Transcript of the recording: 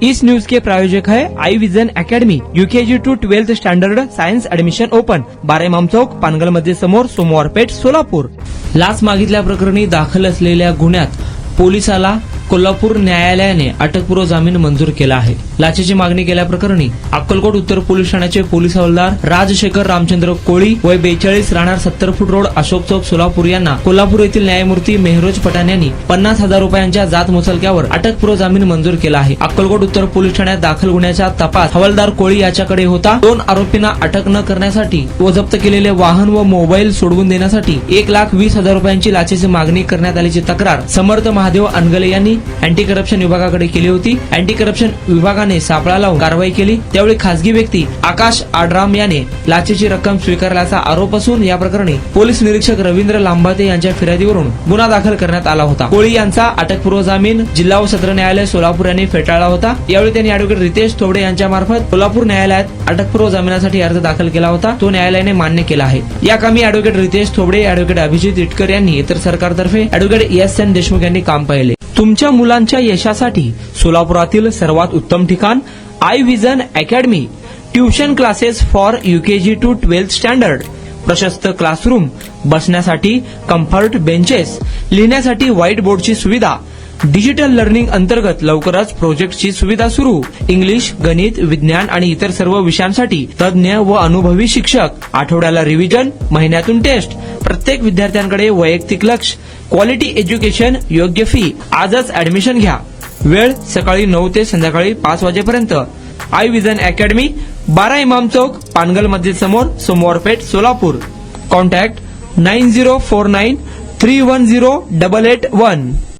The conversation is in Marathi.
इस न्यूज के प्रायोजक है I Vision Academy, UKG to 12th standard science admission open, 12 Imam Chowk, Pangal मध्ये समोर, सोमवार पेठ, सोलापूर। लाच मागितल्या प्रकरणी दाखल असलेल्या गुन्ह्यात पोलिसाला कोल्हापूर न्यायालयाने अटकपूर्व जामीन मंजूर केला आहे। लाचेची मागणी केल्याप्रकरणी अक्कलकोट उत्तर पोलीस ठाण्याचे पोलीस हवालदार राजशेखर रामचंद्र कोळी वय 42 राहणार 70 फूट रोड अशोक चौक सोलापूर यांना कोल्हापूर येथील न्यायमूर्ती मेहरोज पठाण यांनी 50,000 रुपयांच्या जात मुचलक्यावर अटकपूर्व जामीन मंजूर केला आहे। अक्कलकोट उत्तर पोलीस ठाण्यात दाखल गुन्ह्याचा तपास हवालदार कोळी याच्याकडे होता। 2 आरोपींना अटक न करण्यासाठी व जप्त केलेले वाहन व मोबाईल सोडवून देण्यासाठी 1,20,000 रुपयांची लाचेची मागणी करण्यात आल्याची तक्रार समर्थ महादेव अनगले यांनी अँटी करप्शन विभागाकडे केली होती। अँटी करप्शन विभागाने सापळा लावून कारवाई केली, त्यावेळी खासगी व्यक्ती आकाश आडराम याने लाचेची रक्कम स्वीकारल्याचा आरोप असून या प्रकरणी पोलीस निरीक्षक रवींद्र लांबाते यांच्या फिर्यादीवरून गुन्हा दाखल करण्यात आला होता। कोळी यांचा अटकपूर्व जामीन जिल्हा व सत्र न्यायालय सोलापूर यांनी फेटाळला होता। यावेळी त्यांनी ऍडव्होकेट रितेश थोबडे यांच्या मार्फत कोल्हापूर न्यायालयात अटकपूर्व जामिनासाठी अर्ज दाखल केला होता, तो न्यायालयाने मान्य केला आहे। या कामी ऍडव्होकेट रितेश थोबडे, ऍडव्होकेट अभिजित इटकर यांनी तर सरकारतर्फे ऍडव्होकेट एस.एन. देशमुख यांनी काम पाहिले। तुमच्या मुलांच्या यशासाठी सोलापुरातील सर्वात उत्तम ठिकाण I Vision Academy, tuition classes for UKG to 12th standard, प्रशस्त क्लासरूम, बसण्यासाठी कम्फर्ट बेंचेस, लिहिण्यासाठी व्हाईट बोर्डची सुविधा, डिजिटल लर्निंग अंतर्गत लवकरच प्रोजेक्टची सुविधा सुरू, इंग्लिश, गणित, विज्ञान आणि इतर सर्व विषयांसाठी तज्ञ व अनुभवी शिक्षक, आठवड्याला रिव्हिजन, महिन्यातून टेस्ट, प्रत्येक विद्यार्थ्यांकडे वैयक्तिक लक्ष, क्वालिटी एज्युकेशन, योग्य फी। आजच ऍडमिशन घ्या। वेळ सकाळी 9 ते संध्याकाळी 5 वाजेपर्यंत। आई विजन अकॅडमी, 12 इमाम चौक, पानगल मस्जिद समोर, सोमवार पेठ, सोलापूर। कॉन्टॅक्ट 9049310881।